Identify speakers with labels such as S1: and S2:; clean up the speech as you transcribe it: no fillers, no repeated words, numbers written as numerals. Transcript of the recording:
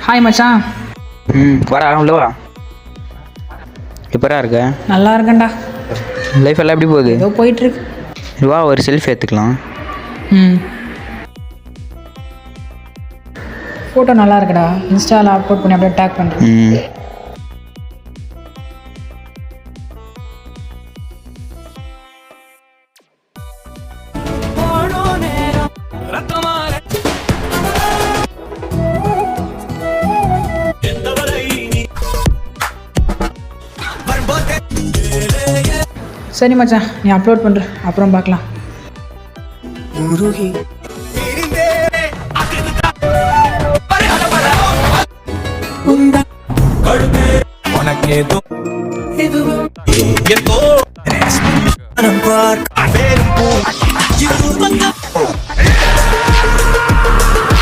S1: Hi மச்சான்.
S2: வரா உள்ளவா. எப்பரா இருக்க?
S1: நல்லா இருக்கேன்டா.
S2: லைஃப் எல்லாம் எப்படி போகுது?
S1: ஏதோ போயிட்டுருக்கு.
S2: வா ஒரு செல்ஃபி எடுத்துக்கலாம்.
S1: ஃபோட்டோ நல்லா இருக்குடா. இன்ஸ்டாவில் அப்லோட் பண்ணி அப்படியே டேக் பண்ணுறேன். சரி மச்சான், நீ அப்லோட் பண்ணுற, அப்புறம் பார்க்கலாம்.
S3: உனக்கேதோ